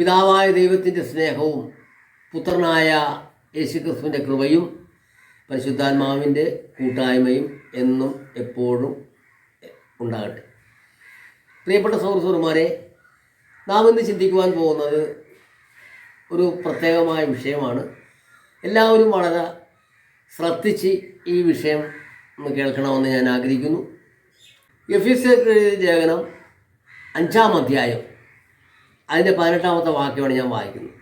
പിതാവായ ദൈവത്തിൻ്റെ സ്നേഹവും പുത്രനായ യേശുക്രിസ്തുവിൻ്റെ കൃപയും പരിശുദ്ധാത്മാവിൻ്റെ കൂട്ടായ്മയും എന്നും എപ്പോഴും ഉണ്ടാകട്ടെ. പ്രിയപ്പെട്ട സഹോദരന്മാരെ, നാം ഇന്ന് ചിന്തിക്കുവാൻ പോകുന്നത് ഒരു പ്രത്യേകമായ വിഷയമാണ്. എല്ലാവരും വളരെ ശ്രദ്ധിച്ച് ഈ വിഷയം ഒന്ന് കേൾക്കണമെന്ന് ഞാൻ ആഗ്രഹിക്കുന്നു. എഫെസ്യർക്ക് എഴുതിയ ലേഖനം 5-ാം അധ്യായം അതിൻ്റെ 18-ാമത്തെ വാക്യമാണ് ഞാൻ വായിക്കുന്നത്.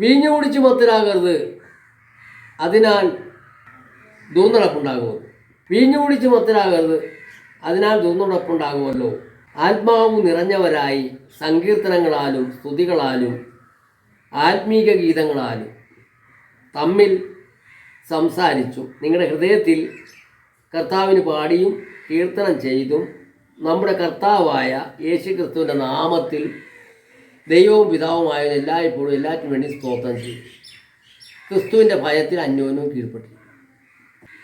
വീഞ്ഞു കുടിച്ച് മത്തരാകരുത്, അതിനാൽ ദുർനടപ്പുണ്ടാകുമല്ലോ. വീഞ്ഞു കുടിച്ച് മത്തരാകരുത്, അതിനാൽ ദുർനടപ്പുണ്ടാകുമല്ലോ. ആത്മാവ് നിറഞ്ഞവരായി സങ്കീർത്തനങ്ങളാലും സ്തുതികളാലും ആത്മീക ഗീതങ്ങളാലും തമ്മിൽ സംസാരിച്ചും നിങ്ങളുടെ ഹൃദയത്തിൽ കർത്താവിന് പാടിയും കീർത്തനം ചെയ്തും നമ്മുടെ കർത്താവായ യേശുക്രിസ്തുവിൻ്റെ നാമത്തിൽ ദൈവവും പിതാവുമായ എല്ലായ്പ്പോഴും എല്ലാറ്റിനും വേണ്ടി സ്തോത്രം ചെയ്യും. ക്രിസ്തുവിൻ്റെ ഭയത്തിൽ അന്യോന്യവും കീഴ്പ്പെട്ടു.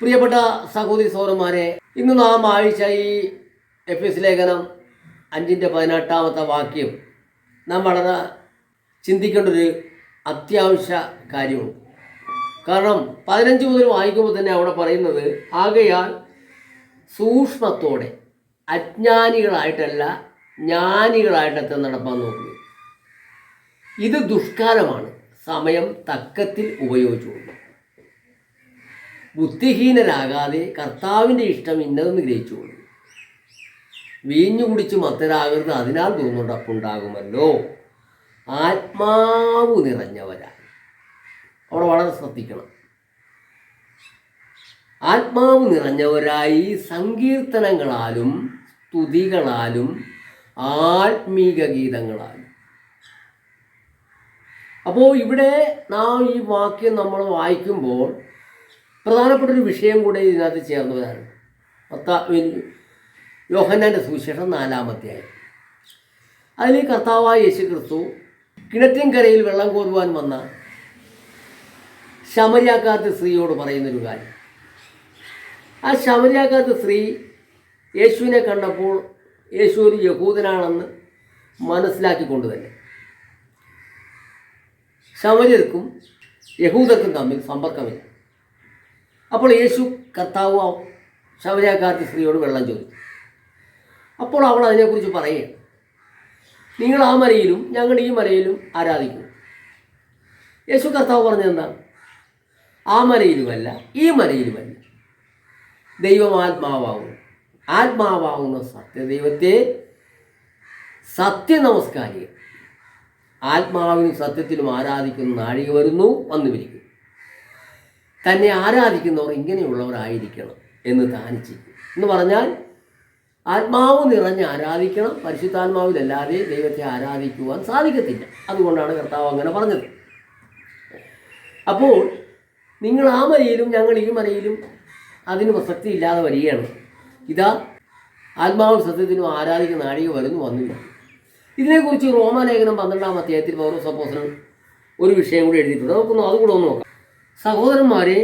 പ്രിയപ്പെട്ട സഹോദരി സഹോദരന്മാരെ, ഇന്ന് നാം വായിച്ച ഈ എഫെസ്യ ലേഖനം 5-ന്റെ 18-ാമത്തെ വാക്യം നാം വളരെ ചിന്തിക്കേണ്ടൊരു അത്യാവശ്യ കാര്യമാണ്. കാരണം 15 മുതൽ വായിക്കുമ്പോൾ തന്നെ അവിടെ പറയുന്നത്, ആകയാൽ സൂക്ഷ്മത്തോടെ അജ്ഞാനികളായിട്ടല്ല ജ്ഞാനികളായിട്ടൊക്കെ നടപ്പാൻ നോക്കുക. ഇത് ദുഷ്കാലമാണ്, സമയം തക്കത്തിൽ ഉപയോഗിച്ചുകൊണ്ട്. ബുദ്ധിഹീനരാകാതെ കർത്താവിൻ്റെ ഇഷ്ടം ഇന്നതെന്ന് ഗ്രഹിച്ചുകൊണ്ട്. വീഞ്ഞു കുടിച്ച് മത്തരാകരുത്, അതിനാൽ ദുർനടപ്പുണ്ടാകുമല്ലോ. ആത്മാവ് നിറഞ്ഞവരായി. അവിടെ വളരെ ശ്രദ്ധിക്കണം. ആത്മാവ് നിറഞ്ഞവരായി സങ്കീർത്തനങ്ങളാലും സ്തുതികളാലും ആത്മീക ഗീതങ്ങളാലും. അപ്പോൾ ഇവിടെ നാം ഈ വാക്യം നമ്മൾ വായിക്കുമ്പോൾ പ്രധാനപ്പെട്ടൊരു വിഷയം കൂടെ ഇതിനകത്ത് ചേർന്നവരാണ്. യോഹന്നാൻ്റെ സുവിശേഷം 4-ാം അധ്യായം. അതിൽ കർത്താവായ യേശുക്രിസ്തു കിണറ്റിൻകരയിൽ വെള്ളം കോരുവാൻ വന്ന ശമര്യാക്കാരത്തെ സ്ത്രീയോട് പറയുന്നൊരു കാര്യം. ആ ശമര്യാക്കാരത്തെ സ്ത്രീ യേശുവിനെ കണ്ടപ്പോൾ യേശു ഒരു യഹൂദനാണെന്ന് മനസ്സിലാക്കിക്കൊണ്ട് തന്നെ ശമര്യർക്കും യഹൂദർക്കും തമ്മിൽ സമ്പർക്കമില്ല. അപ്പോൾ യേശു കർത്താവ് ശമര്യാക്കാരത്തെ സ്ത്രീയോട് വെള്ളം ചോദിച്ചു. അപ്പോൾ അവൾ അതിനെക്കുറിച്ച് പറയുക, നിങ്ങൾ ആ മലയിലും ഞങ്ങൾ ഈ മലയിലും ആരാധിക്കും. യേശു കർത്താവ് പറഞ്ഞെന്താണ്? ആ മലയിലുമല്ല ഈ മലയിലുമല്ല, ദൈവം ആത്മാവാകുന്നു. ആത്മാവാകുന്ന സത്യദൈവത്തെ സത്യനമസ്കാരികൾ ആത്മാവിനും സത്യത്തിലും ആരാധിക്കുന്ന നാഴിക വരുന്നു, വന്നുമിരിക്കും. തന്നെ ആരാധിക്കുന്നവർ ഇങ്ങനെയുള്ളവരായിരിക്കണം എന്ന് ധാനിച്ചിരിക്കും. എന്ന് പറഞ്ഞാൽ ആത്മാവ് നിറഞ്ഞ് ആരാധിക്കണം. പരിശുദ്ധാത്മാവിലല്ലാതെ ദൈവത്തെ ആരാധിക്കുവാൻ സാധിക്കത്തില്ല. അതുകൊണ്ടാണ് കർത്താവ് അങ്ങനെ പറഞ്ഞത്. അപ്പോൾ നിങ്ങൾ ആ മലയിലും ഞങ്ങൾ ഈ മലയിലും അതിന് പ്രസക്തി ഇല്ലാതെ വരികയാണ്. ഇതാ ആത്മാവ് സത്യത്തിനും ആരാധിക്കുന്ന നാഴിക വരുന്നു, വന്നില്ല. ഇതിനെക്കുറിച്ച് റോമാലേഖനം 12-ാം അധ്യായത്തിൽ പൗലോസ് അപ്പോസ്തലൻ ഒരു വിഷയം കൂടി എഴുതിയിട്ടുണ്ട്. അതുകൂടെ ഒന്ന് നോക്കാം. സഹോദരന്മാരെ,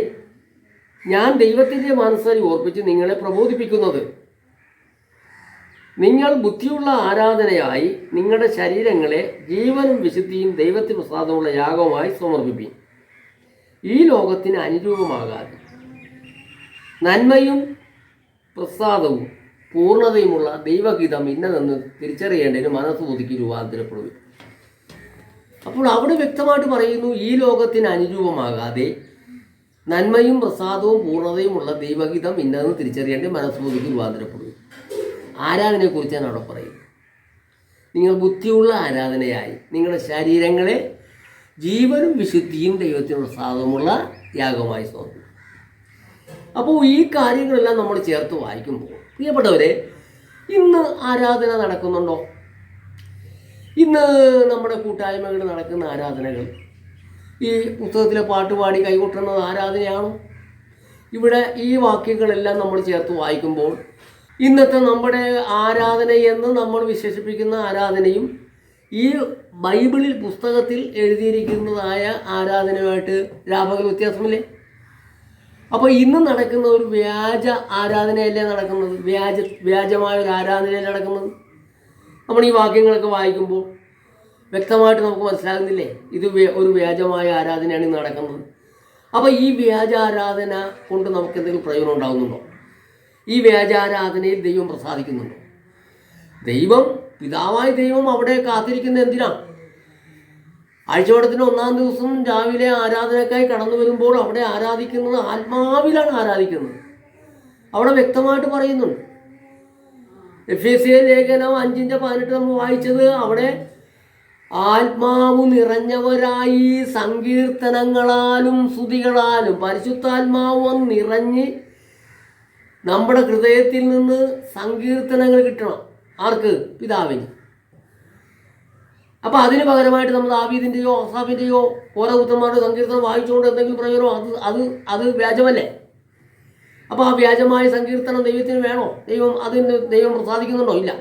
ഞാൻ ദൈവത്തിൻ്റെ മനസ്സരി ഓർപ്പിച്ച് നിങ്ങളെ പ്രബോധിപ്പിക്കുന്നത്, നിങ്ങൾ ബുദ്ധിയുള്ള ആരാധനയായി നിങ്ങളുടെ ശരീരങ്ങളെ ജീവനും വിശുദ്ധിയും ദൈവത്തിന് പ്രസാദമുള്ള യാഗവുമായി സമർപ്പിപ്പിൻ. ഈ ലോകത്തിന് അനുരൂപമാകാതെ നന്മയും പ്രസാദവും പൂർണ്ണതയുമുള്ള ദൈവഗീതം ഇന്നതെന്ന് തിരിച്ചറിയേണ്ടതിന് മനസ്സ് ഒതുക്കി രൂപാന്തരപ്പെടും. അപ്പോൾ അവിടെ വ്യക്തമായിട്ട് പറയുന്നു, ഈ ലോകത്തിന് അനുരൂപമാകാതെ നന്മയും പ്രസാദവും പൂർണ്ണതയുമുള്ള ദൈവഗീതം ഇന്നതെന്ന് തിരിച്ചറിയേണ്ടത് മനസ്സ് ഒതുക്കി രൂപാന്തരപ്പെടും. ആരാധനയെക്കുറിച്ചാണ് അവിടെ പറയുന്നത്. നിങ്ങൾ ബുദ്ധിയുള്ള ആരാധനയായി നിങ്ങളുടെ ശരീരങ്ങളെ ജീവനും വിശുദ്ധിയും ദൈവത്തിന് പ്രസാദമുള്ള യാഗമായി സമർപ്പിക്കും. അപ്പോൾ ഈ കാര്യങ്ങളെല്ലാം നമ്മൾ ചേർത്ത് വായിക്കുമ്പോൾ പ്രിയപ്പെട്ടവരെ, ഇന്ന് ആരാധന നടക്കുന്നുണ്ടോ? ഇന്ന് നമ്മുടെ കൂട്ടായ്മകൾ നടക്കുന്ന ആരാധനകൾ ഈ പുസ്തകത്തിലെ പാട്ടുപാടി കൈകൊട്ടുന്നത് ആരാധനയാണോ? ഇവിടെ ഈ വാക്യങ്ങളെല്ലാം നമ്മൾ ചേർത്ത് വായിക്കുമ്പോൾ ഇന്നത്തെ നമ്മുടെ ആരാധന എന്ന് നമ്മൾ വിശേഷിപ്പിക്കുന്ന ആരാധനയും ഈ ബൈബിളിൽ പുസ്തകത്തിൽ എഴുതിയിരിക്കുന്നതായ ആരാധനയുമായിട്ട് രാപകൽ വ്യത്യാസമില്ലേ? അപ്പോൾ ഇന്ന് നടക്കുന്ന ഒരു വ്യാജ ആരാധനയല്ലേ നടക്കുന്നത്? വ്യാജമായ ഒരു ആരാധനയല്ലേ നടക്കുന്നത്? നമ്മൾ ഈ വാക്യങ്ങളൊക്കെ വായിക്കുമ്പോൾ വ്യക്തമായിട്ട് നമുക്ക് മനസ്സിലാകുന്നില്ലേ? ഇത് ഒരു വ്യാജമായ ആരാധനയാണ് ഇന്ന് നടക്കുന്നത്. അപ്പോൾ ഈ വ്യാജാരാധന കൊണ്ട് നമുക്ക് എന്തെങ്കിലും പ്രയോജനം ഉണ്ടാകുന്നുണ്ടോ? ഈ വ്യാജാരാധനയിൽ ദൈവം പ്രസാദിക്കുന്നുണ്ടോ? ദൈവം, പിതാവായ ദൈവം അവിടെ കാത്തിരിക്കുന്നത് എന്തിനാണ്? ആഴ്ചവട്ടത്തിന് 1-ാം ദിവസം രാവിലെ ആരാധനക്കായി കടന്നു വരുമ്പോൾ അവിടെ ആരാധിക്കുന്നത് ആത്മാവിലാണ് ആരാധിക്കുന്നത്. അവിടെ വ്യക്തമായിട്ട് പറയുന്നുണ്ട്. എഫേസ്യ ലേഖനം 5:18 നമ്മൾ വായിച്ചത്, അവിടെ ആത്മാവ് നിറഞ്ഞവരായി സങ്കീർത്തനങ്ങളാലും സ്തുതികളാലും, പരിശുദ്ധാത്മാവ് നിറഞ്ഞ് നമ്മുടെ ഹൃദയത്തിൽ നിന്ന് സങ്കീർത്തനങ്ങൾ കിട്ടണം. ആർക്ക്? പിതാവിന്. അപ്പോൾ അതിന് പകരമായിട്ട് നമ്മൾ ദാവീദിൻ്റെയോ ആസാഫിൻ്റെയോ ഓരോ പുത്രന്മാരുടെ സങ്കീർത്തനം വായിച്ചുകൊണ്ട് എന്തെങ്കിലും പ്രയോജനം? അത് വ്യാജമല്ലേ? അപ്പോൾ ആ വ്യാജമായ സങ്കീർത്തനം ദൈവത്തിന് വേണോ? ദൈവം പ്രസാദിക്കുന്നുണ്ടോ? ഇല്ല.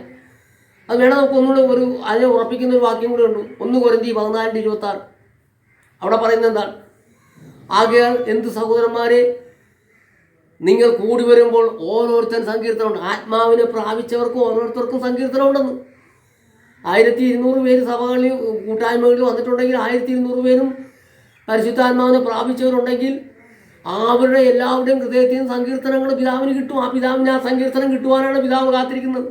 അത് വേണം. നമുക്ക് ഒന്നുകൂടെ അതിനെ ഉറപ്പിക്കുന്ന ഒരു വാക്യം കൂടെ ഉണ്ട്. 1 കൊരിന്ത്യർ 14:26. അവിടെ പറയുന്നത് എന്താണ്? ആകയാൽ എന്ത് സഹോദരന്മാരെ, നിങ്ങൾ കൂടി വരുമ്പോൾ ഓരോരുത്തരും സങ്കീർത്തനമുണ്ട്. ആത്മാവിനെ പ്രാപിച്ചവർക്ക് ഓരോരുത്തർക്കും സങ്കീർത്തനം ഉണ്ടെന്ന്. 1200 പേര് സഭകളിൽ കൂട്ടായ്മകളിൽ വന്നിട്ടുണ്ടെങ്കിൽ 1200 പേരും പരിശുദ്ധാത്മാവിനെ പ്രാപിച്ചവരുണ്ടെങ്കിൽ അവരുടെ എല്ലാവരുടെയും ഹൃദയത്തിൽ നിന്ന് സങ്കീർത്തനങ്ങൾ പിതാവിന് കിട്ടും. ആ പിതാവിന് ആ സങ്കീർത്തനം കിട്ടുവാനാണ് പിതാവ് കാത്തിരിക്കുന്നത്.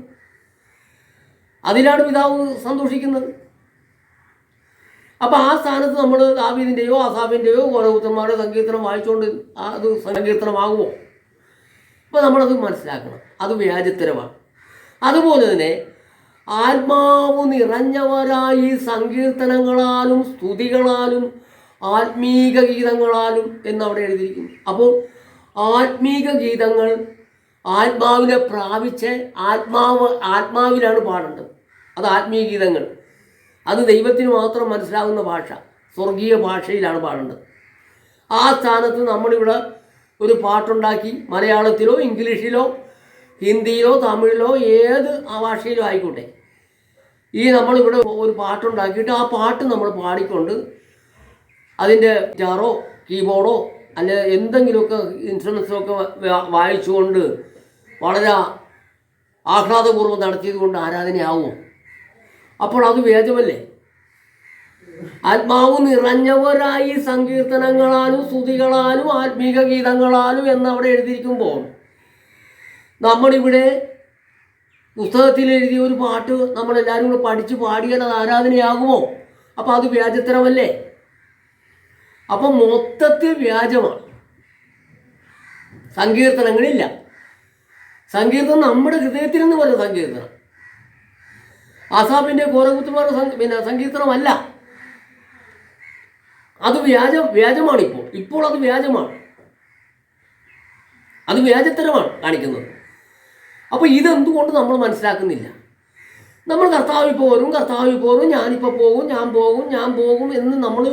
അതിലാണ് പിതാവ് സന്തോഷിക്കുന്നത്. അപ്പോൾ ആ സ്ഥാനത്ത് നമ്മൾ ദാവീദിൻ്റെയോ ആസാഫിൻ്റെയോ ഓരോരുത്തന്മാരുടെ സങ്കീർത്തനം വായിച്ചുകൊണ്ട് അത് സങ്കീർത്തനമാകുമോ? അപ്പോൾ നമ്മളത് മനസ്സിലാക്കണം. അത് വ്യാജത്തരമാണ്. അതുപോലെ തന്നെ ആത്മാവ് നിറഞ്ഞവരായി സങ്കീർത്തനങ്ങളാലും സ്തുതികളാലും ആത്മീക ഗീതങ്ങളാലും എന്നവിടെ എഴുതിയിരിക്കുന്നു. അപ്പോൾ ആത്മീക ഗീതങ്ങൾ ആത്മാവിനെ പ്രാപിച്ച് ആത്മാവിലാണ് പാടേണ്ടത്. അത് ആത്മീയ ഗീതങ്ങൾ. അത് ദൈവത്തിന് മാത്രം മനസ്സിലാകുന്ന ഭാഷ, സ്വർഗീയ ഭാഷയിലാണ് പാടേണ്ടത്. ആ സ്ഥാനത്ത് നമ്മളിവിടെ ഒരു പാട്ടുണ്ടാക്കി മലയാളത്തിലോ ഇംഗ്ലീഷിലോ ഹിന്ദിയിലോ തമിഴിലോ ഏത് ഭാഷയിലോ ആയിക്കോട്ടെ, നമ്മളിവിടെ ഒരു പാട്ടുണ്ടാക്കിയിട്ട് ആ പാട്ട് നമ്മൾ പാടിക്കൊണ്ട് അതിൻ്റെ ഗിറ്റാറോ കീബോർഡോ അല്ലെ എന്തെങ്കിലുമൊക്കെ ഇൻസ്ട്രുമെൻസൊക്കെ വായിച്ചുകൊണ്ട് വളരെ ആഹ്ലാദപൂർവ്വം നടത്തിയത് കൊണ്ട് ആരാധനയാവുമോ? അപ്പോൾ അത് വ്യാജമല്ലേ? ആത്മാവ് നിറഞ്ഞവരായി സങ്കീർത്തനങ്ങളാലും സ്തുതികളാലും ആത്മീക ഗീതങ്ങളാലും എന്നവിടെ എഴുതിയിരിക്കുമ്പോൾ നമ്മളിവിടെ പുസ്തകത്തിൽ എഴുതിയ ഒരു പാട്ട് നമ്മളെല്ലാവരും കൂടെ പഠിച്ച് പാടിയാൽ അത് ആരാധനയാകുമോ? അപ്പോൾ അത് വ്യാജത്തരമല്ലേ? അപ്പം മൊത്തത്തിൽ വ്യാജമാണ്. സങ്കീർത്തനങ്ങളില്ല. സങ്കീർത്തനം നമ്മുടെ ഹൃദയത്തിൽ നിന്ന് വരുന്ന സങ്കീർത്തനം. ആസാഫിൻ്റെ കോരകുത്തുമാരുടെ സങ്കീർത്തനമല്ല. അത് വ്യാജമാണ്. ഇപ്പോൾ അത് വ്യാജമാണ്. അത് വ്യാജത്തരമാണ് കാണിക്കുന്നത്. അപ്പോൾ ഇതെന്തുകൊണ്ട് നമ്മൾ മനസ്സിലാക്കുന്നില്ല? നമ്മൾ കർത്താവിൽ പോരും, ഞാനിപ്പോൾ പോകും, ഞാൻ പോകും എന്ന് നമ്മൾ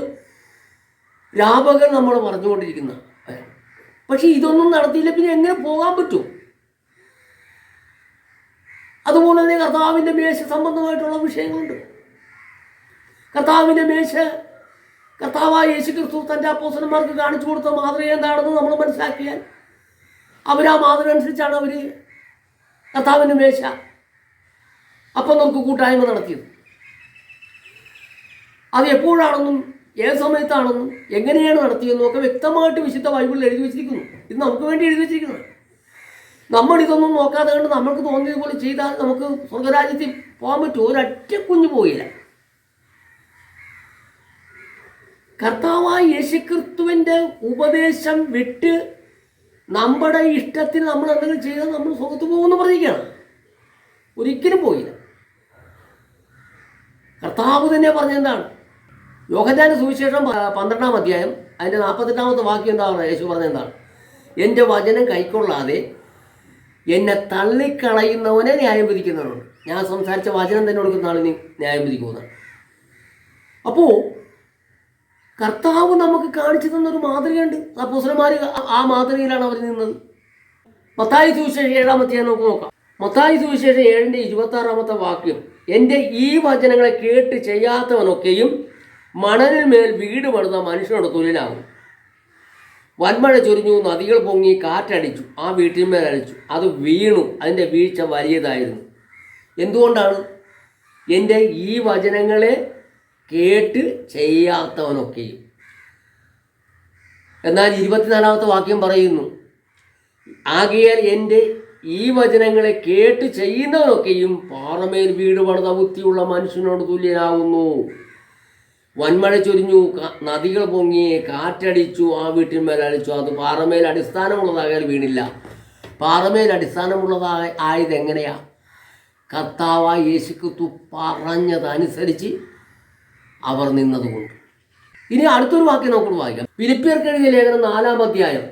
രാപകൽ നമ്മൾ പറഞ്ഞുകൊണ്ടിരിക്കുന്ന. പക്ഷെ ഇതൊന്നും നടത്തിയില്ല, പിന്നെ എങ്ങനെ പോകാൻ പറ്റും? അതുപോലെ തന്നെ കർത്താവിൻ്റെ മേശ സംബന്ധമായിട്ടുള്ള വിഷയങ്ങളുണ്ട്. കർത്താവിൻ്റെ മേശ കർത്താവായ യേശുക്രിസ്തു തൻ്റെ അപ്പോസ്തലന്മാർക്ക് കാണിച്ചു കൊടുത്ത മാതൃക എന്താണെന്ന് നമ്മൾ മനസ്സിലാക്കിയാൽ ആ മാതൃക അനുസരിച്ചാണ് അവർ കർത്താവിൻ്റെ മേശ അപ്പം നമുക്ക് കൂട്ടായ്മ നടത്തിയത്. അത് എപ്പോഴാണെന്നും ഏത് സമയത്താണെന്നും എങ്ങനെയാണ് നടത്തിയെന്നും ഒക്കെ വ്യക്തമായിട്ട് വിശുദ്ധ ബൈബിളിൽ എഴുതി വെച്ചിരിക്കുന്നു. ഇത് നമുക്ക് വേണ്ടി എഴുതി വെച്ചിരിക്കുന്നത്. നമ്മളിതൊന്നും നോക്കാതെ കണ്ട് നമ്മൾക്ക് തോന്നിയതുപോലെ ചെയ്താൽ നമുക്ക് സ്വർഗരാജ്യത്തിൽ പോകാൻ പറ്റും? ഒരൊറ്റ കുഞ്ഞു പോയില്ല. കർത്താവായ യേശുക്രിസ്തുവിൻ്റെ ഉപദേശം വിട്ട് നമ്മുടെ ഇഷ്ടത്തിന് നമ്മൾ എന്തെങ്കിലും ചെയ്താൽ നമ്മൾ സ്വർഗത്ത് പോകുമെന്ന് പറഞ്ഞിരിക്കുകയാണ്. ഒരിക്കലും പോയില്ല. കർത്താവ് തന്നെ പറഞ്ഞെന്താണ്? യോഹന്നാന്റെ സുവിശേഷം 12-ാം അധ്യായം അതിൻ്റെ 48-ാമത്തെ വാക്യം എന്താണ്? യേശു പറഞ്ഞെന്താണ്? എൻ്റെ വചനം കൈക്കൊള്ളാതെ എന്നെ തള്ളിക്കളയുന്നവനെ ന്യായം വിധിക്കുന്നവനുണ്ട്. ഞാൻ സംസാരിച്ച വചനം തന്നെ കൊടുക്കുന്ന ആളിനെ ന്യായം വിധിക്കുന്നതാണ്. അപ്പോൾ കർത്താവ് നമുക്ക് കാണിച്ചു തന്നൊരു മാതൃകയുണ്ട്. അപ്പോസ്തലന്മാർ ആ മാതൃകയിലാണ് അവർ നിന്നത്. മത്തായി സുവിശേഷം 7-ാം അധ്യായം നമുക്ക് നോക്കാം. മത്തായി സുവിശേഷം 7-ന്റെ 26-ാമത്തെ വാക്യം, എൻ്റെ ഈ വചനങ്ങളെ കേട്ട് ചെയ്യാത്തവനൊക്കെയും മണലിൽ മേൽ വീട് പണിത മനുഷ്യനോട് തുല്യനാകും. വൻമഴ ചൊരിഞ്ഞു, നദികൾ പൊങ്ങി, കാറ്റടിച്ചു, ആ വീട്ടിന്മേൽ അടിച്ചു, അത് വീണു, അതിൻ്റെ വീഴ്ച വലിയതായിരുന്നു. എന്തുകൊണ്ടാണ്? എൻ്റെ ഈ വചനങ്ങളെ കേട്ട് ചെയ്യാത്തവനൊക്കെയും. എന്നാൽ 24-ാമത്തെ വാക്യം പറയുന്നു, ആകയാൽ എൻ്റെ ഈ വചനങ്ങളെ കേട്ട് ചെയ്യുന്നവനൊക്കെയും പാറമേൽ വീട് പണിത ബുദ്ധിയുള്ള മനുഷ്യനോട് തുല്യനാകുന്നു. വൻമഴ ചൊരിഞ്ഞു, നദികൾ പൊങ്ങി, കാറ്റടിച്ചു, ആ വീട്ടിന്മേൽ അടിച്ചു. അത് പാറമേൽ അടിസ്ഥാനമുള്ളതായാൽ വീണില്ല. പാറമേൽ അടിസ്ഥാനമുള്ളതായത് എങ്ങനെയാ? കർത്താവായ യേശുക്രിസ്തു പറഞ്ഞതനുസരിച്ച് അവർ നിന്നതുകൊണ്ട്. ഇനി അടുത്തൊരു വാക്യം നമുക്ക് വായിക്കാം. ഫിലിപ്പിയർക്ക് എഴുതിയ ലേഖനം 4-ാം അധ്യായം.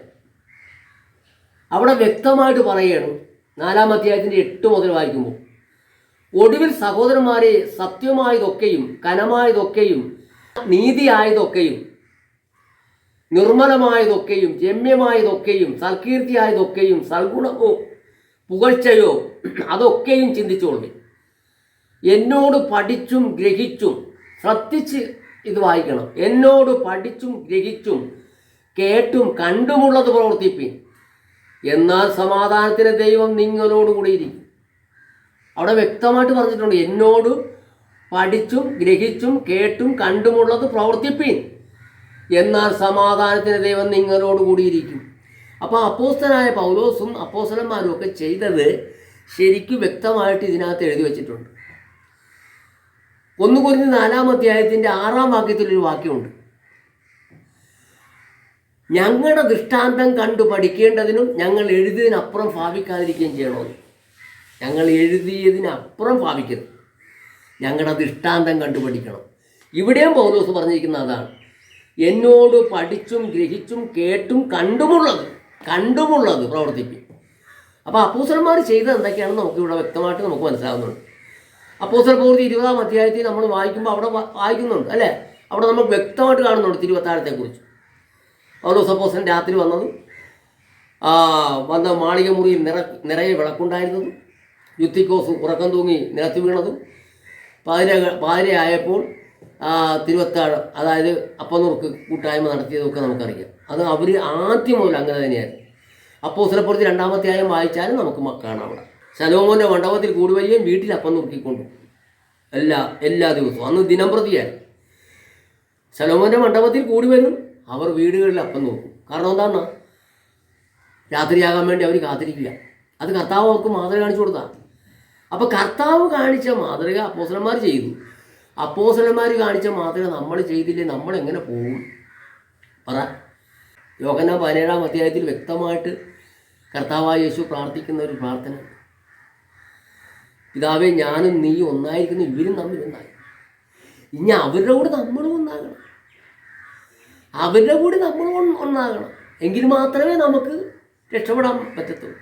അവിടെ വ്യക്തമായിട്ട് പറയുകയാണ്, 4-ാം അധ്യായത്തിൻ്റെ 8 മുതൽ വായിക്കുമ്പോൾ, ഒടുവിൽ സഹോദരന്മാരെ, സത്യമായതൊക്കെയും കനമായതൊക്കെയും നീതിയായതൊക്കെയും നിർമ്മലമായതൊക്കെയും രമ്യമായതൊക്കെയും സൽകീർത്തിയായതൊക്കെയും സൽഗുണമോ പുകഴ്ചയോ അതൊക്കെയും ചിന്തിച്ചോളൂ. എന്നോട് പഠിച്ചും ഗ്രഹിച്ചും, ശ്രദ്ധിച്ച് ഇത് വായിക്കണം, എന്നോട് പഠിച്ചും ഗ്രഹിച്ചും കേട്ടും കണ്ടുമുള്ളത് പ്രവർത്തിപ്പിൻ, എന്നാൽ സമാധാനത്തിന് ദൈവം നിങ്ങളോട് കൂടിയിരിക്കും. അവിടെ വ്യക്തമായിട്ട് പറഞ്ഞിട്ടുണ്ട്, എന്നോട് പഠിച്ചും ഗ്രഹിച്ചും കേട്ടും കണ്ടുമുള്ളത് പ്രവർത്തിപ്പിൻ, എന്നാൽ സമാധാനത്തിന് ദൈവം നിങ്ങളോട് കൂടിയിരിക്കും. അപ്പോൾ അപ്പോസ്തലനായ പൗലോസും അപ്പോസ്തലന്മാരും ഒക്കെ ചെയ്തത് ശരിക്കും വ്യക്തമായിട്ട് ഇതിനകത്ത് എഴുതി വച്ചിട്ടുണ്ട്. 1 കൊരിന്ത്യർ 4-ാം അധ്യായത്തിൻ്റെ 6-ാം വാക്യത്തിലൊരു വാക്യമുണ്ട്, ഞങ്ങളുടെ ദൃഷ്ടാന്തം കണ്ടു പഠിക്കേണ്ടതിനും ഞങ്ങൾ എഴുതിയതിനപ്പുറം ഭാവിക്കാതിരിക്കുകയും ചെയ്യണമെന്ന്. ഞങ്ങൾ എഴുതിയതിനപ്പുറം ഭാവിക്കരുത്, ഞങ്ങളുടെ ദൃഷ്ടാന്തം കണ്ടു പഠിക്കണം. ഇവിടെയും പൗലോസ് പറഞ്ഞിരിക്കുന്ന അതാണ്, എന്നോട് പഠിച്ചും ഗ്രഹിച്ചും കേട്ടും കണ്ടുമുള്ളത് പ്രവർത്തിക്കും. അപ്പോൾ അപ്പോസ്തലന്മാർ ചെയ്തത് എന്തൊക്കെയാണെന്ന് നമുക്കിവിടെ വ്യക്തമായിട്ട് നമുക്ക് മനസ്സിലാകുന്നുണ്ട്. അപ്പോസ്തല പ്രവൃത്തി 20-ാം അധ്യായത്തിൽ നമ്മൾ വായിക്കുമ്പോൾ അവിടെ വായിക്കുന്നുണ്ട് അല്ലേ, അവിടെ നമ്മൾ വ്യക്തമായിട്ട് കാണുന്നുണ്ട് തിരുവത്താഴത്തെക്കുറിച്ച്. പൗലോസ് അപ്പോസ്തലൻ രാത്രി വന്നതും വന്ന മാളിക മുറിയിൽ നിറയെ വിളക്കുണ്ടായിരുന്നതും യുത്തിക്കോസ് ഉറക്കം തൂങ്ങി നിലത്ത് വീണതും പാതിരയായപ്പോൾ തിരുവത്താഴം, അതായത് അപ്പനുറുക്ക് കൂട്ടായ്മ നടത്തിയതൊക്കെ നമുക്കറിയാം. അത് അവർ ആദ്യം മുതൽ അങ്ങനെ തന്നെയായിരുന്നു. അപ്പോസ്തലപ്രവൃത്തി 2-ാം അധ്യായം വായിച്ചാലും നമുക്ക് കാണാം. അവിടെ ശലോമോൻ്റെ മണ്ഡപത്തിൽ കൂടുവരികയും വീട്ടിൽ അപ്പം നുറുക്കിക്കൊണ്ടു എല്ലാ ദിവസവും. അന്ന് ദിനംപ്രതിയായിരുന്നു. ശലോമോൻ്റെ മണ്ഡപത്തിൽ കൂടി വരും, അവർ വീടുകളിൽ അപ്പം നോക്കും. കാരണം എന്താണ്? രാത്രിയാകാൻ വേണ്ടി അവർ കാത്തിരിക്കില്ല. അത് കർത്താവ് അവർക്ക് മാതൃക കാണിച്ചു കൊടുത്താണ്. അപ്പോൾ കർത്താവ് കാണിച്ച മാതൃക അപ്പോസ്തലന്മാർ ചെയ്തു. അപ്പോസ്തലന്മാർ കാണിച്ച മാതൃക നമ്മൾ ചെയ്തില്ലേ, നമ്മളെങ്ങനെ പോകും? പറ. യോഹന്നാൻ 17-ാം അധ്യായത്തിൽ വ്യക്തമായിട്ട് കർത്താവായ യേശു പ്രാർത്ഥിക്കുന്ന ഒരു പ്രാർത്ഥന, പിതാവേ, ഞാനും നീ ഒന്നായിരിക്കുന്നു, ഇവരും തമ്മിൽ ഒന്നായി. ഇനി അവരുടെ കൂടെ നമ്മളും ഒന്നാകണം, അവരുടെ കൂടെ നമ്മളും ഒന്നാകണം. എങ്കിൽ മാത്രമേ നമുക്ക് രക്ഷപ്പെടാൻ പറ്റത്തുള്ളൂ.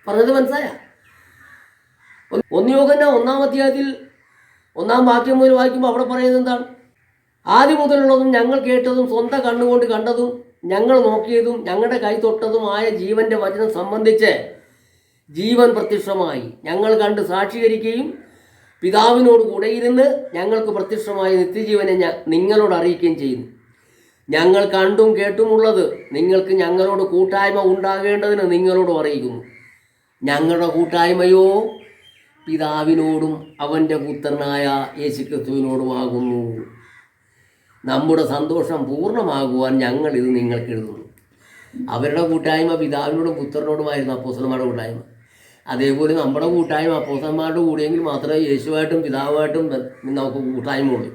പറഞ്ഞത് മനസ്സിലായ? 1 യോഹന്നാൻ 1-ാം അധ്യായത്തിൽ 1-ാം വാക്യം മുതൽ വായിക്കുമ്പോൾ അവിടെ പറയുന്നത് എന്താണ്? ആദ്യം മുതലുള്ളതും ഞങ്ങൾ കേട്ടതും സ്വന്തം കണ്ണുകൊണ്ട് കണ്ടതും ഞങ്ങൾ നോക്കിയതും ഞങ്ങളുടെ കൈ തൊട്ടതുമായ ജീവൻ്റെ വചനം സംബന്ധിച്ച് ജീവൻ പ്രത്യക്ഷമായി ഞങ്ങൾ കണ്ട് സാക്ഷീകരിക്കുകയും പിതാവിനോട് കൂടെ ഇരുന്ന് ഞങ്ങൾക്ക് പ്രത്യക്ഷമായ നിത്യജീവനെ നിങ്ങളോട് അറിയിക്കുകയും ചെയ്യുന്നു. ഞങ്ങൾ കണ്ടും കേട്ടുമുള്ളത് നിങ്ങൾക്ക് ഞങ്ങളോട് കൂട്ടായ്മ ഉണ്ടാകേണ്ടതിന് നിങ്ങളോട് അറിയിക്കുന്നു. ഞങ്ങളുടെ കൂട്ടായ്മയോ പിതാവിനോടും അവൻ്റെ പുത്രനായ യേശുക്രിസ്തുവിനോടുമാകുന്നു. നമ്മുടെ സന്തോഷം പൂർണ്ണമാകുവാൻ ഞങ്ങളിത് നിങ്ങൾക്ക് എഴുതുന്നു. അവരുടെ കൂട്ടായ്മ പിതാവിനോടും പുത്രനോടുമായിരുന്നു അപ്പോസ്തലന്മാരുടെ കൂട്ടായ്മ. അതേപോലെ നമ്മുടെ കൂട്ടായ്മ അപ്പോസ്തലന്മാരുടെ കൂടെയെങ്കിൽ മാത്രമേ യേശുവായിട്ടും പിതാവുമായിട്ടും നമുക്ക് കൂട്ടായ്മ ഉള്ളൂ.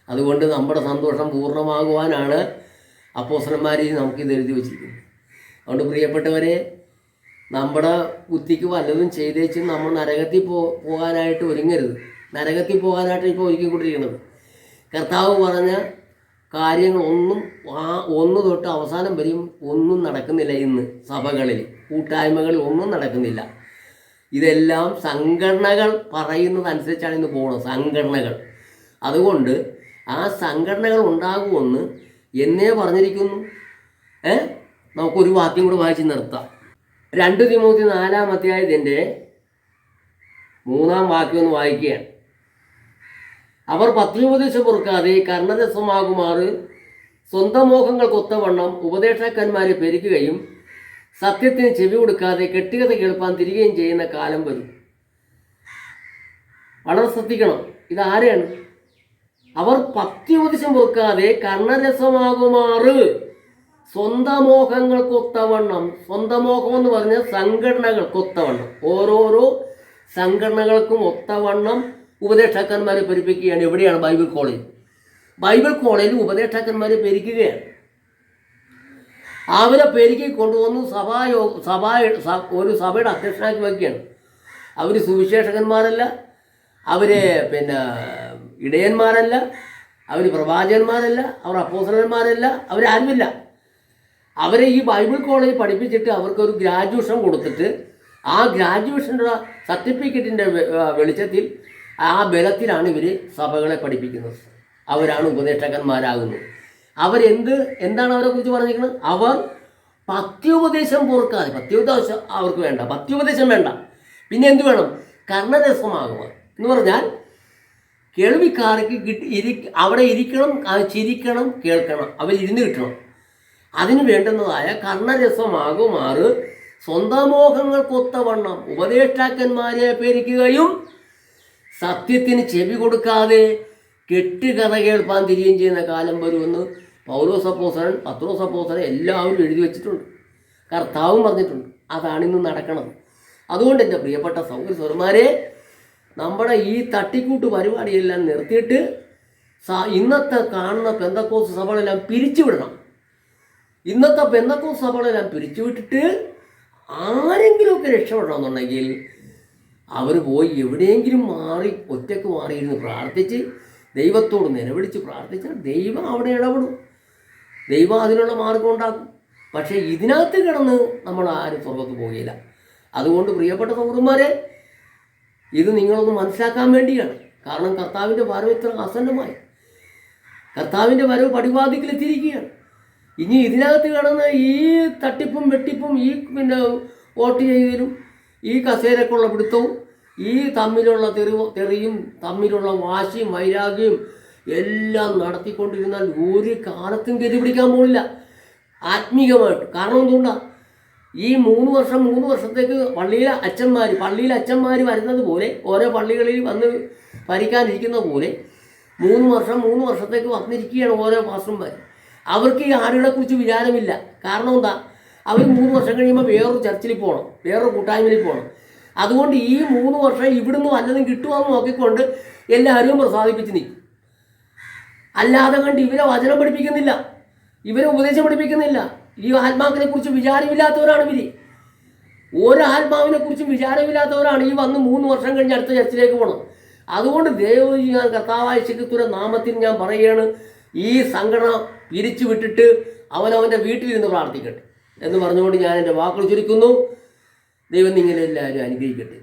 അതുകൊണ്ട് നമ്മുടെ സന്തോഷം പൂർണ്ണമാകുവാനാണ് അപ്പോസ്തലന്മാരിൽ നമുക്കിത് എഴുതി വച്ചിരിക്കുന്നത്. അതുകൊണ്ട് പ്രിയപ്പെട്ടവരെ, നമ്മുടെ ബുദ്ധിക്ക് വല്ലതും ചെയ്തേച്ചും നമ്മൾ നരകത്തിൽ പോകാനായിട്ട് ഒരുങ്ങരുത്. നരകത്തിൽ പോകാനായിട്ട് ഇപ്പോൾ ഒരുക്കിക്കൊണ്ടിരിക്കുന്നത്. കർത്താവ് പറഞ്ഞ കാര്യങ്ങളൊന്നും ഒന്ന് തൊട്ട് അവസാനം വരെയും ഒന്നും നടക്കുന്നില്ല. ഇന്ന് സഭകളിൽ, കൂട്ടായ്മകളിൽ ഒന്നും നടക്കുന്നില്ല. ഇതെല്ലാം സംഘടനകൾ പറയുന്നതനുസരിച്ചാണ് ഇന്ന് പോകുന്നത്. സംഘടനകൾ. അതുകൊണ്ട് ആ സംഘടനകൾ ഉണ്ടാകുമെന്ന് എന്നേ പറഞ്ഞിരിക്കുന്നു. നമുക്കൊരു വാക്യം കൂടെ വായിച്ച് നിർത്താം. 2 തിമോത്തി 4-ാം അധ്യായത്തിൻ്റെ 3-ാം വാക്യം ഒന്ന് വായിക്കുകയാണ്. അവർ പത്രോപദേശം പൊറുക്കാതെ കർണരസമാകുമാറ് സ്വന്തം മോഹങ്ങൾക്കൊത്തവണ്ണം ഉപദേശക്കന്മാരെ പെരുക്കുകയും സത്യത്തിന് ചെവി കൊടുക്കാതെ കെട്ടുകഥ കേൾപ്പാൻ തിരികെയും ചെയ്യുന്ന കാലം വരും. വളരെ ശ്രദ്ധിക്കണം. ഇതാരെയാണ്? അവർ പത്യോപദേശം പൊറുക്കാതെ കർണരസമാകുമാറ് സ്വന്തം മോഹങ്ങൾക്കൊത്തവണ്ണം, സ്വന്തം മോഹം എന്ന് പറഞ്ഞ സംഘടനകൾക്കൊത്തവണ്ണം, ഓരോരോ സംഘടനകൾക്കും ഒത്തവണ്ണം ഉപദേഷ്ടാക്കന്മാരെ പെരുപ്പിക്കുകയാണ്. എവിടെയാണ്? Bible college. ബൈബിൾ കോളേജിൽ ഉപദേഷ്ടാക്കന്മാരെ പെരുക്കുകയാണ്. അവരെ പെരുക്കി കൊണ്ടുവന്ന് ഒരു സഭയുടെ അധ്യക്ഷനാക്കി വയ്ക്കുകയാണ്. അവർ സുവിശേഷകന്മാരല്ല, അവർ ഇടയന്മാരല്ല, അവർ പ്രവാചകന്മാരല്ല, അവർ അപ്പോസ്തലന്മാരല്ല, അവരാരുമില്ല. അവരെ ഈ ബൈബിൾ കോളേജ് പഠിപ്പിച്ചിട്ട് അവർക്കൊരു ഗ്രാജുവേഷൻ കൊടുത്തിട്ട് ആ ഗ്രാജുവേഷൻ്റെ സർട്ടിഫിക്കറ്റിൻ്റെ വെളിച്ചത്തിൽ, ആ ബലത്തിലാണ് ഇവർ സഭകളെ പഠിപ്പിക്കുന്നത്. അവരാണ് ഉപദേഷ്ടാക്കന്മാരാകുന്നത്. എന്താണ് അവരെ കുറിച്ച് പറഞ്ഞിരിക്കുന്നത്? അവർ പത്യോപദേശം പൊറുക്കാതെ, പത്യോപദേശം അവർക്ക് വേണ്ട, പത്യോപദേശം വേണ്ട, പിന്നെ എന്ത് വേണം? കർണരസമാകുക എന്ന് പറഞ്ഞാൽ കേൾവിക്കാർക്ക് അവിടെ ഇരിക്കണം, ചിരിക്കണം, കേൾക്കണം, അവരിരുന്ന് കിട്ടണം. അതിന് വേണ്ടുന്നതായ കർണരസമാകുമാറ് സ്വന്തം മോഹങ്ങൾക്കൊത്തവണ്ണം ഉപദേഷ്ടാക്കന്മാരെ പേരിക്കുകയും സത്യത്തിന് ചെവി കൊടുക്കാതെ കെട്ടുകഥ കേൾപ്പാൻ തിരികെയും ചെയ്യുന്ന കാലം വരുമെന്ന് പൗലോസ് അപ്പോസ്തലൻ, പത്രോസ് അപ്പോസ്തലൻ എല്ലാവരും എഴുതി വെച്ചിട്ടുണ്ട്. കർത്താവും പറഞ്ഞിട്ടുണ്ട്. അതാണിന്ന് നടക്കണം. അതുകൊണ്ട് എൻ്റെ പ്രിയപ്പെട്ട സഹോദരന്മാരെ, നമ്മുടെ ഈ തട്ടിക്കൂട്ട് പരിപാടിയെല്ലാം നിർത്തിയിട്ട് ഇന്നത്തെ കാണുന്ന പെന്തക്കോസ്ത് സഭകളെല്ലാം പിരിച്ചുവിടണം. ഇന്നത്തെ പെന്തക്കോസ്ത് സഭകളെല്ലാം പിരിച്ചുവിട്ടിട്ട് ആരെങ്കിലുമൊക്കെ രക്ഷപ്പെടണമെന്നുണ്ടെങ്കിൽ അവർ പോയി എവിടെയെങ്കിലും ഒറ്റയ്ക്ക് മാറിയിരുന്ന് പ്രാർത്ഥിച്ച് ദൈവത്തോട് നിലവിളിച്ച് പ്രാർത്ഥിച്ചാൽ ദൈവം അവിടെ ഇടപെടും. ദൈവം അതിനുള്ള മാർഗം ഉണ്ടാക്കും. പക്ഷേ ഇതിനകത്ത് കിടന്ന് നമ്മൾ ആരും സ്വർഗത്ത് പോവുകയില്ല. അതുകൊണ്ട് പ്രിയപ്പെട്ട സഹോദരന്മാരെ, ഇത് നിങ്ങളൊന്ന് മനസ്സിലാക്കാൻ വേണ്ടിയാണ്. കാരണം കർത്താവിൻ്റെ വരവ് ഇത്ര ആസന്നമായി, കർത്താവിൻ്റെ വരവ് പടിവാതിക്കലെത്തിയിരിക്കുകയാണ്. ഇനി ഇതിനകത്ത് കിടന്ന് ഈ തട്ടിപ്പും വെട്ടിപ്പും, ഈ വോട്ട് ചെയ്തതിലും, ഈ കസേരക്കുള്ള പിടുത്തവും, ഈ തമ്മിലുള്ള തെറിയും തമ്മിലുള്ള വാശിയും വൈരാഗ്യവും എല്ലാം നടത്തിക്കൊണ്ടിരുന്നാൽ ഒരു കാലത്തും ഗതി പിടിക്കാൻ പോകില്ല ആത്മീകമായിട്ട്. കാരണം എന്തുകൊണ്ടാണ്? ഈ 3 വർഷത്തേക്ക് പള്ളിയിലെ അച്ഛന്മാർ വരുന്നത് പോലെ, ഓരോ പള്ളികളിൽ വന്ന് ഭരിക്കാനിരിക്കുന്ന പോലെ 3 വർഷത്തേക്ക് വന്നിരിക്കുകയാണ് ഓരോ പാസ്റ്റർമാർ. അവർക്ക് ഈ ആളുകളെക്കുറിച്ച് വിചാരമില്ല. കാരണം എന്താ? അവർ 3 വർഷം കഴിയുമ്പോൾ വേറൊരു ചർച്ചിൽ പോകണം, വേറൊരു കൂട്ടായ്മയിൽ പോകണം. അതുകൊണ്ട് ഈ 3 വർഷം ഇവിടുന്ന് വല്ലതും കിട്ടുമെന്ന് നോക്കിക്കൊണ്ട് എല്ലാവരും പ്രസാദിപ്പിച്ച് നിൽക്കും. അല്ലാതെ കണ്ട് ഇവരെ വചനം പഠിപ്പിക്കുന്നില്ല, ഇവരെ ഉപദേശം പഠിപ്പിക്കുന്നില്ല. ഈ ആത്മാവിനെ കുറിച്ച് വിചാരമില്ലാത്തവരാണ് ഇവർ. ഓരോ ആത്മാവിനെ കുറിച്ചും വിചാരമില്ലാത്തവരാണ് ഈ വന്ന് 3 വർഷം കഴിഞ്ഞ് അടുത്ത ചർച്ചിലേക്ക് പോകണം. അതുകൊണ്ട് ദൈവം, ഞാൻ കർത്താവായ യേശുക്രിസ്തുവിന്റെ നാമത്തിൽ ഞാൻ പറയുകയാണ്, ഈ സംഘടന പിരിച്ചു വിട്ടിട്ട് അവനവൻ്റെ വീട്ടിലിരുന്ന് പ്രാർത്ഥിക്കട്ടെ എന്ന് പറഞ്ഞുകൊണ്ട് ഞാൻ എൻ്റെ വാക്കുകൾ ചുരുക്കുന്നു. ദൈവം നിങ്ങളെല്ലാവരും അനുഗ്രഹിക്കട്ടെ.